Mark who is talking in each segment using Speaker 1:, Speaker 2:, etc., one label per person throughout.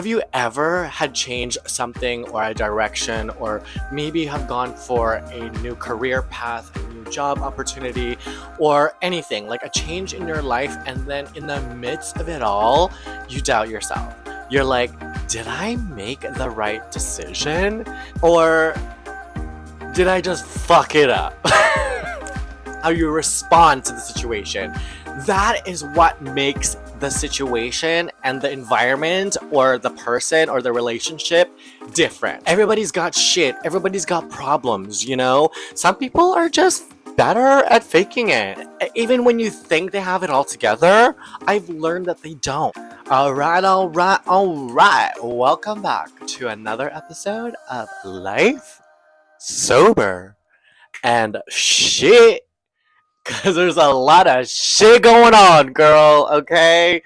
Speaker 1: Have you ever had changed something or a direction, or maybe have gone for a new career path, a new job opportunity, or anything like a change in your life, and then in the midst of it all, you doubt yourself? You're like, did I make the right decision? Or did I just fuck it up? How you respond to the situation. That is what makes the situation and the environment or the person or the relationship different. Everybody's got shit, everybody's got problems, you know? Some people are just better at faking it. Even when you think they have it all together, I've learned that they don't. Alright, alright, alright. Welcome back to another episode of Life Sober and Shit. Because there's a lot of shit going on, girl, okay?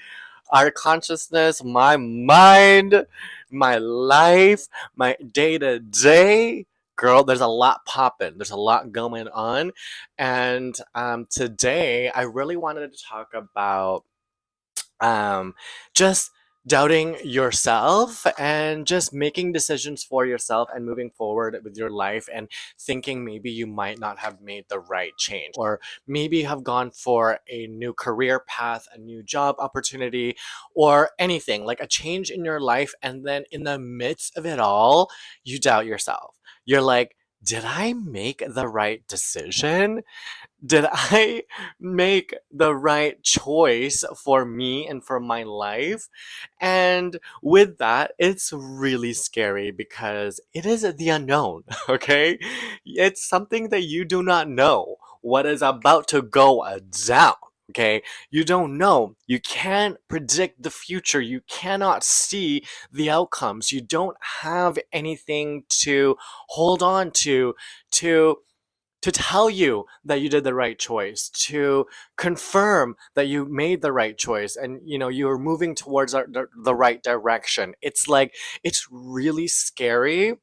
Speaker 1: Our consciousness, my mind, my life, my day to day. Girl, there's a lot popping. There's a lot going on. And today, I really wanted to talk about just doubting yourself and just making decisions for yourself and moving forward with your life and thinking maybe you might not have made the right change, or maybe have gone for a new career path, a new job opportunity, or anything like a change in your life, and then in the midst of it all you doubt yourself. You're like, did I make the right decision? Did I make the right choice for me and for my life? And with that, it's really scary because it is the unknown, okay? It's something that you do not know what is about to go down. Okay, you don't know. You can't predict the future. You cannot see the outcomes. You don't have anything to hold on to tell you that you did the right choice, to confirm that you made the right choice, and you're moving towards the right direction. It's like, it's really scary.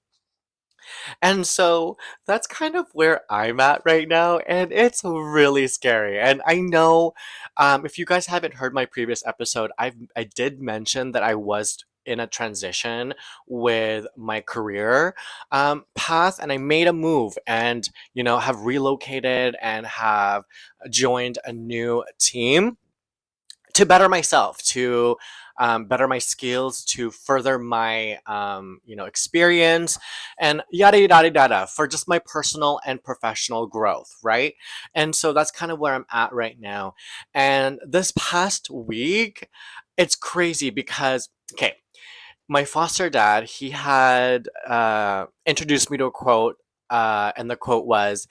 Speaker 1: And so that's kind of where I'm at right now, and it's really scary. And I know, if you guys haven't heard my previous episode, I did mention that I was in a transition with my career path, and I made a move, and have relocated and have joined a new team to better myself, to better my skills, to further my experience, and yada yada yada, for just my personal and professional growth, right? And so that's kind of where I'm at right now. And this past week, it's crazy because, okay, my foster dad, he had introduced me to a quote, and the quote was,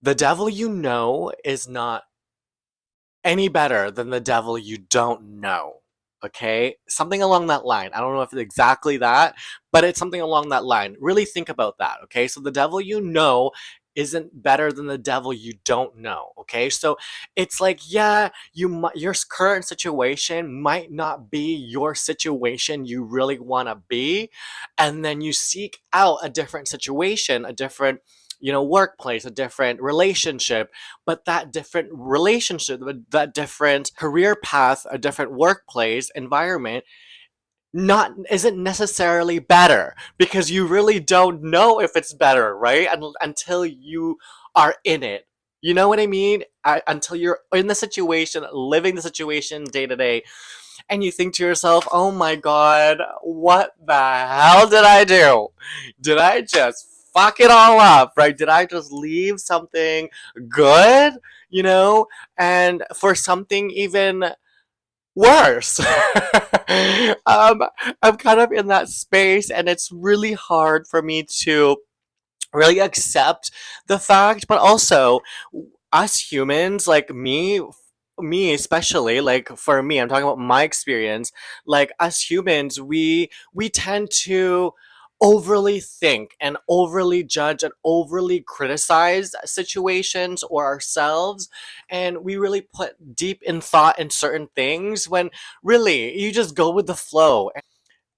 Speaker 1: "The devil you know is not any better than the devil you don't know." Okay? Something along that line. I don't know if it's exactly that, but it's something along that line. Really think about that, okay? So the devil you know isn't better than the devil you don't know, okay? So it's like, yeah, your current situation might not be your situation you really want to be, and then you seek out a different situation, a different workplace, a different relationship, but that different relationship, that different career path, a different workplace environment, not isn't necessarily better, because you really don't know if it's better, right? Until you are in it. You know what I mean? Until you're in the situation, living the situation day to day, and you think to yourself, oh my god, what the hell did I do? Did I just fuck it all up, right? Did I just leave something good, and for something even worse? I'm kind of in that space, and it's really hard for me to really accept the fact, but also us humans, like me especially, like for me, I'm talking about my experience, like us humans, we tend to overly think and overly judge and overly criticize situations or ourselves, and we really put deep in thought in certain things, when really you just go with the flow.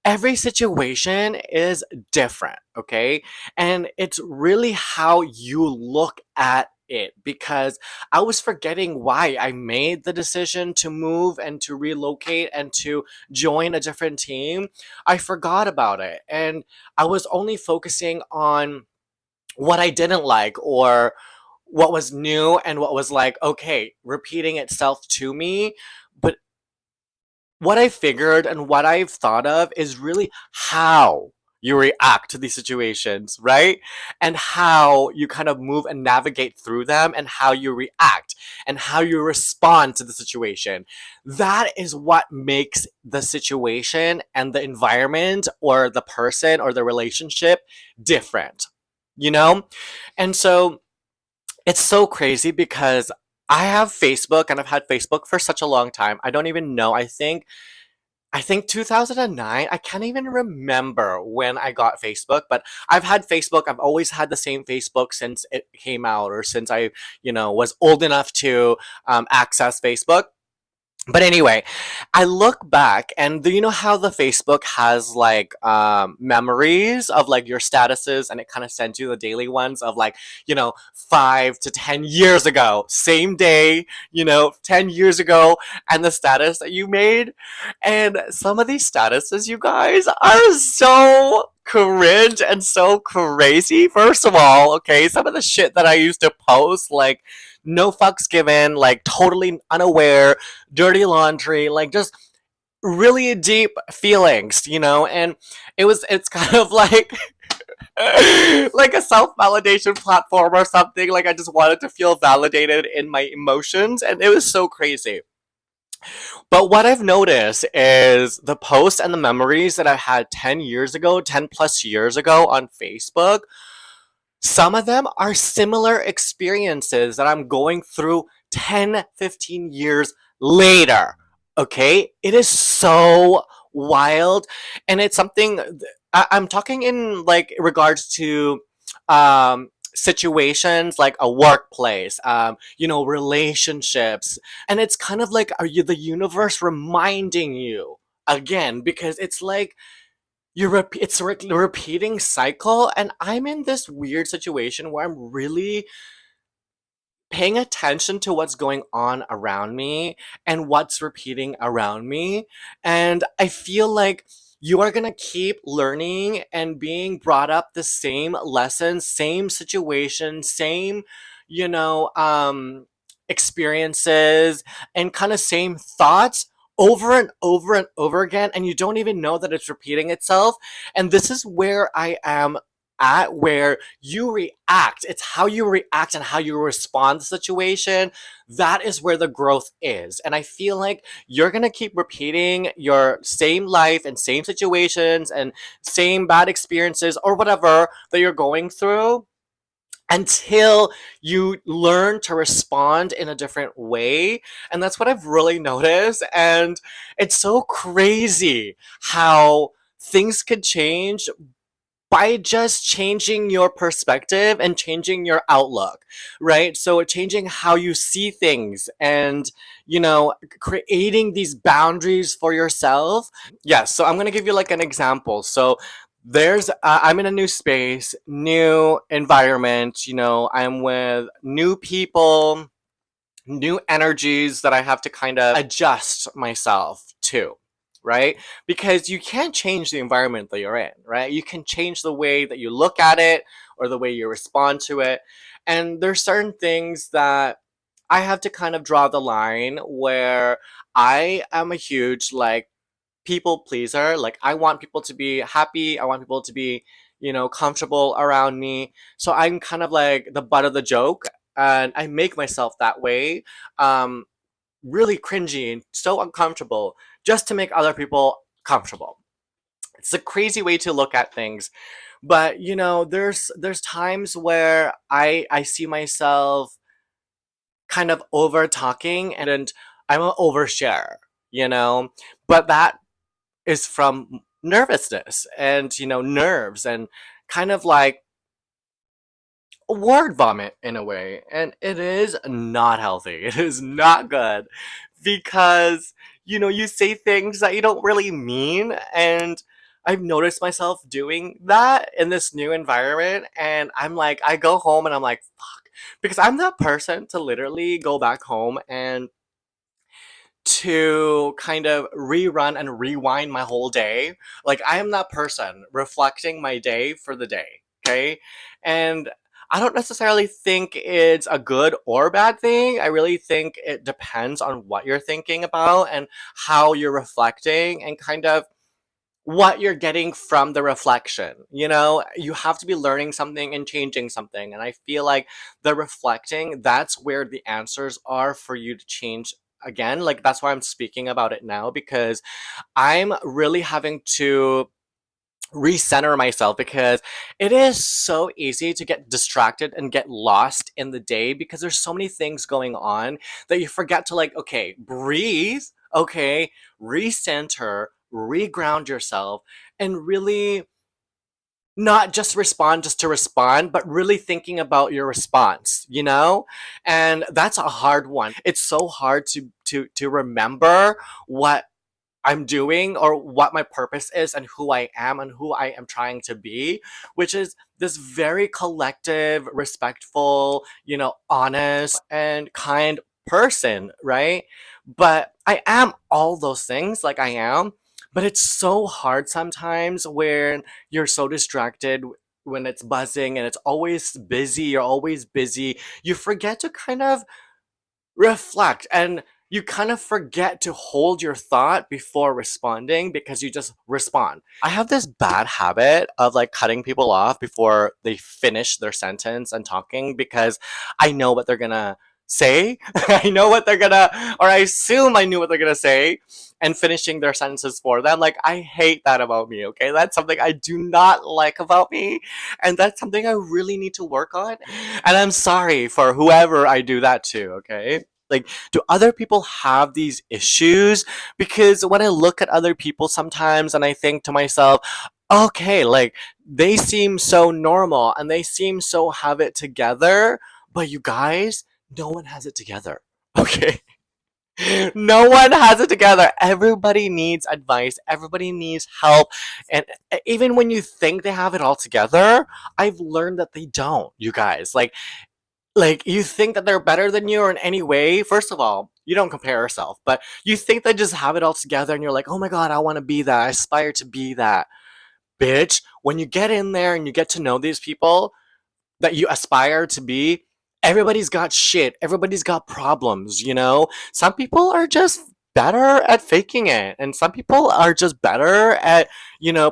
Speaker 1: Every situation is different, okay? And it's really how you look at it, because I was forgetting why I made the decision to move and to relocate and to join a different team. I forgot about it. And I was only focusing on what I didn't like, or what was new, and what was like, okay, repeating itself to me. But what I figured and what I've thought of is really how you react to these situations, right? And how you kind of move and navigate through them, and how you react and how you respond to the situation. That is what makes the situation and the environment or the person or the relationship different, you know? And so it's so crazy because I have Facebook and I've had Facebook for such a long time. I don't even know. I think 2009. I can't even remember when I got Facebook, but I've had Facebook. I've always had the same Facebook since it came out, or since I, was old enough to access Facebook. But anyway, I look back, and do you know how the Facebook has like memories of like your statuses, and it kind of sends you the daily ones of like, 5 to 10 years ago, same day, 10 years ago, and the status that you made. And some of these statuses, you guys, are so cringe and so crazy. First of all, okay, some of the shit that I used to post, like no fucks given, like totally unaware, dirty laundry, like just really deep feelings, and it's kind of like like a self-validation platform or something. Like I just wanted to feel validated in my emotions, and it was so crazy. But what I've noticed is the posts and the memories that I had 10 years ago, 10 plus years ago on Facebook, some of them are similar experiences that I'm going through 10, 15 years later. Okay? It is so wild. And it's something I'm talking in like regards to situations like a workplace, relationships. And it's kind of like, are you the universe reminding you again? Because it's like, it's a repeating cycle, and I'm in this weird situation where I'm really paying attention to what's going on around me and what's repeating around me. And I feel like you are going to keep learning and being brought up the same lessons, same situation, same, you know, um, experiences, and kind of same thoughts over and over and over again. And you don't even know that it's repeating itself. And this is where I am at, where you react. It's how you react and how you respond to the situation. That is where the growth is. And I feel like you're going to keep repeating your same life and same situations and same bad experiences or whatever that you're going through until you learn to respond in a different way. And that's what I've really noticed. And it's so crazy how things could change by just changing your perspective and changing your outlook, right? So changing how you see things, and, creating these boundaries for yourself. Yes, so I'm going to give you like an example. So I'm in a new space, new environment, I'm with new people, new energies that I have to kind of adjust myself to, right? Because you can't change the environment that you're in, right? You can change the way that you look at it or the way you respond to it. And there's certain things that I have to kind of draw the line where I am a huge like people pleaser. Like I want people to be happy. I want people to be, comfortable around me. So I'm kind of like the butt of the joke, and I make myself that way. Um, Really cringy and so uncomfortable just to make other people comfortable. It's a crazy way to look at things. But there's times where I see myself kind of over talking, and I'm an overshare, you know? But that is from nervousness and nerves, and kind of like word vomit in a way. And it is not healthy. It is not good, because you say things that you don't really mean. And I've noticed myself doing that in this new environment, and I'm like, I go home and I'm like, fuck, Because I'm that person to literally go back home and to kind of rerun and rewind my whole day. Like, I am that person reflecting my day for the day, okay? And I don't necessarily think it's a good or bad thing. I really think it depends on what you're thinking about and how you're reflecting and kind of what you're getting from the reflection. You know, you have to be learning something and changing something. And I feel like the reflecting, that's where the answers are for you to change again. Like, that's why I'm speaking about it now, because I'm really having to recenter myself, because it is so easy to get distracted and get lost in the day because there's so many things going on that you forget to, like, okay, breathe, okay, recenter, reground yourself, and really not just respond just to respond, but really thinking about your response, you know? And that's a hard one. It's so hard to remember what I'm doing or what my purpose is and who I am and who I am trying to be, which is this very collective, respectful, honest and kind person, right? But I am all those things, like I am, but it's so hard sometimes when you're so distracted, when it's buzzing and it's always busy, you're always busy, you forget to kind of reflect, and you kind of forget to hold your thought before responding because you just respond. I have this bad habit of, like, cutting people off before they finish their sentence and talking, because I know what they're gonna say. I know what they're gonna, or I assume I knew what they're gonna say, and finishing their sentences for them. Like, I hate that about me, okay? That's something I do not like about me, and that's something I really need to work on. And I'm sorry for whoever I do that to, okay? Like, do other people have these issues? Because when I look at other people sometimes and I think to myself, okay, like, they seem so normal and they seem so have it together, but you guys, no one has it together. Okay? No one has it together. Everybody needs advice. Everybody needs help. And even when you think they have it all together, I've learned that they don't, you guys. Like, you think that they're better than you or in any way. First of all, you don't compare yourself, but you think they just have it all together and you're like, oh my god, I want to be that. I aspire to be that. Bitch, when you get in there and you get to know these people that you aspire to be, everybody's got shit. Everybody's got problems, you know? Some people are just better at faking it, and some people are just better at,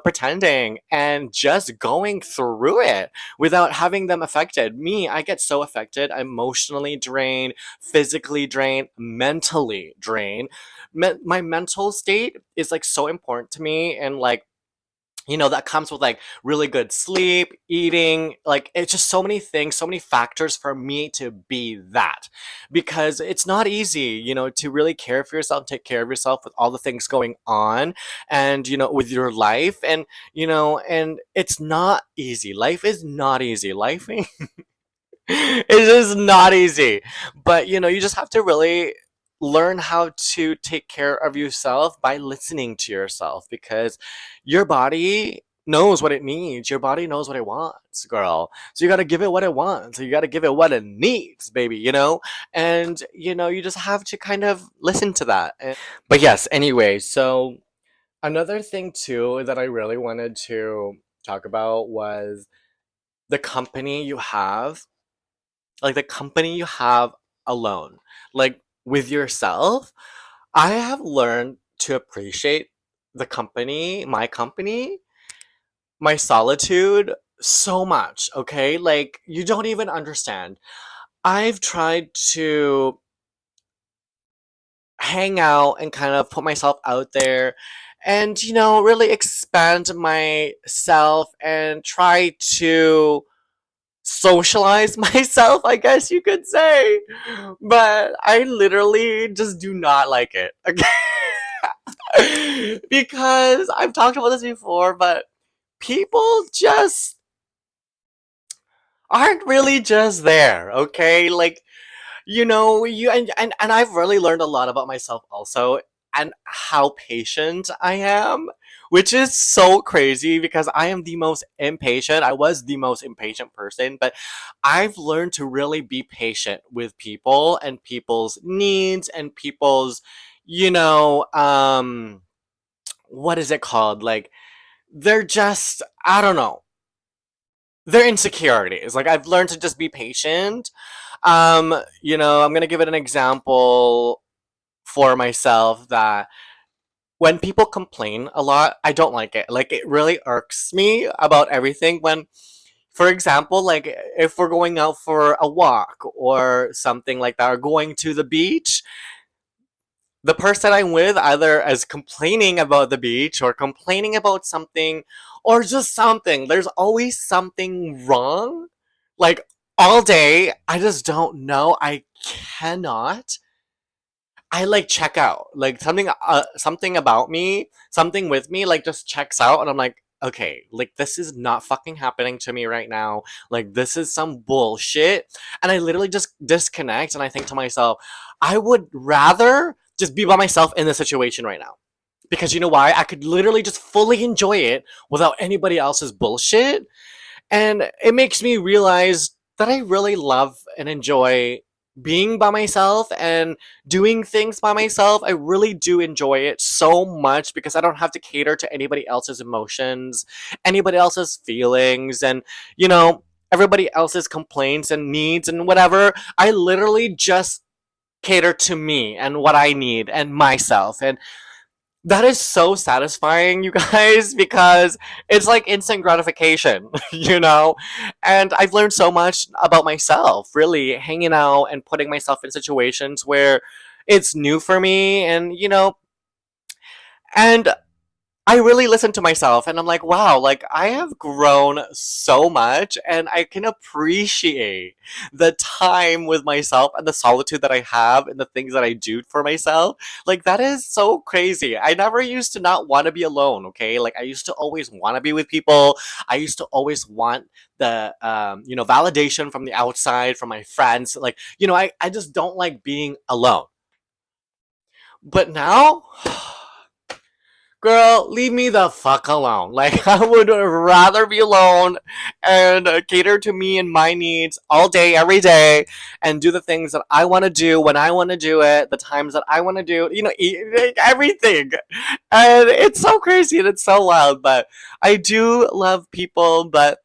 Speaker 1: pretending and just going through it without having them affected. Me, I get so affected, emotionally drained, physically drained, mentally drained. My mental state is, like, so important to me, and, like, that comes with, like, really good sleep, eating, like, it's just so many things, so many factors for me to be that. Because it's not easy, to really care for yourself, take care of yourself with all the things going on, and, with your life, and it's not easy. Life is not easy. Life it is not easy. But you just have to really learn how to take care of yourself by listening to yourself, because your body knows what it needs. Your body knows what it wants, girl. So you got to give it what it wants. So you got to give it what it needs, baby. And you just have to kind of listen to that. But yes, anyway, so another thing too that I really wanted to talk about was the company you have, like the company you have alone, like with yourself. I have learned to appreciate my company, my solitude so much, okay? Like, you don't even understand. I've tried to hang out and kind of put myself out there and, really expand myself and try to socialize myself, I guess you could say. But I literally just do not like it. Okay? Because I've talked about this before, but people just aren't really just there, okay? Like, you and I've really learned a lot about myself also, and how patient I am which is so crazy because I am the most impatient. I was the most impatient person, but I've learned to really be patient with people and people's needs and people's, you know, what is it called? Like, they're just, I don't know, their insecurities. Like, I've learned to just be patient. I'm gonna give it an example for myself that when people complain a lot, I don't like it. Like, it really irks me about everything when, for example, like if we're going out for a walk or something like that, or going to the beach, the person I'm with either is complaining about the beach or complaining about something or just something. There's always something wrong. Like, all day, I just don't know. I cannot. I like check out. Like, something about me, something with me like just checks out, and I'm like, okay, like this is not fucking happening to me right now. Like, this is some bullshit. And I literally just disconnect and I think to myself, I would rather just be by myself in this situation right now. Because you know why? I could literally just fully enjoy it without anybody else's bullshit. And it makes me realize that I really love and enjoy being by myself and doing things by myself. I really do enjoy it so much because I don't have to cater to anybody else's emotions, anybody else's feelings, and, you know, everybody else's complaints and needs and whatever. I literally just cater to me and what I need and myself. And that is so satisfying, you guys, because it's like instant gratification, you know? And I've learned so much about myself, really, hanging out and putting myself in situations where it's new for me and I really listen to myself and I'm like, wow, like I have grown so much and I can appreciate the time with myself and the solitude that I have and the things that I do for myself. Like, that is so crazy. I never used to not want to be alone, okay? Like, I used to always want to be with people. I used to always want the validation from the outside, from my friends. Like, I just don't like being alone. But now girl, leave me the fuck alone. Like, I would rather be alone and cater to me and my needs all day, every day, and do the things that I want to do when I want to do it, the times that I want to do, like, everything. And it's so crazy and it's so wild, but I do love people, but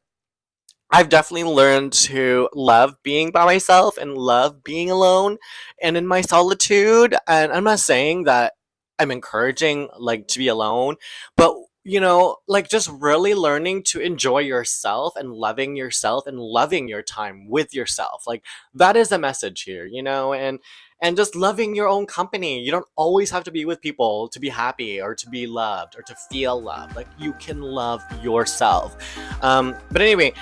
Speaker 1: I've definitely learned to love being by myself and love being alone and in my solitude. And I'm not saying that I'm encouraging like to be alone, but like just really learning to enjoy yourself and loving your time with yourself. Like, that is the message here, and just loving your own company. You don't always have to be with people to be happy or to be loved or to feel loved. Like, you can love yourself. But anyway,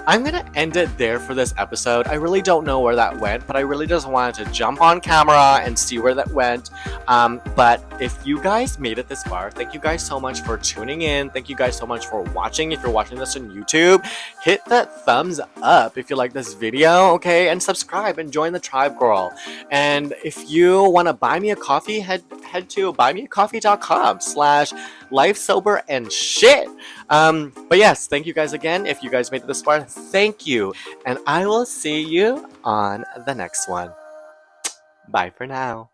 Speaker 1: I'm gonna end it there for this episode. I really don't know where that went, but I really just wanted to jump on camera and see where that went. But if you guys made it this far, thank you guys so much for tuning in. Thank you guys so much for watching. If you're watching this on YouTube, hit that thumbs up if you like this video, okay? And subscribe and join the tribe, girl. And if you want to buy me a coffee, head to buymeacoffee.com/life sober and shit. But yes, thank you guys again. If you guys made it this far, thank you. And I will see you on the next one. Bye for now.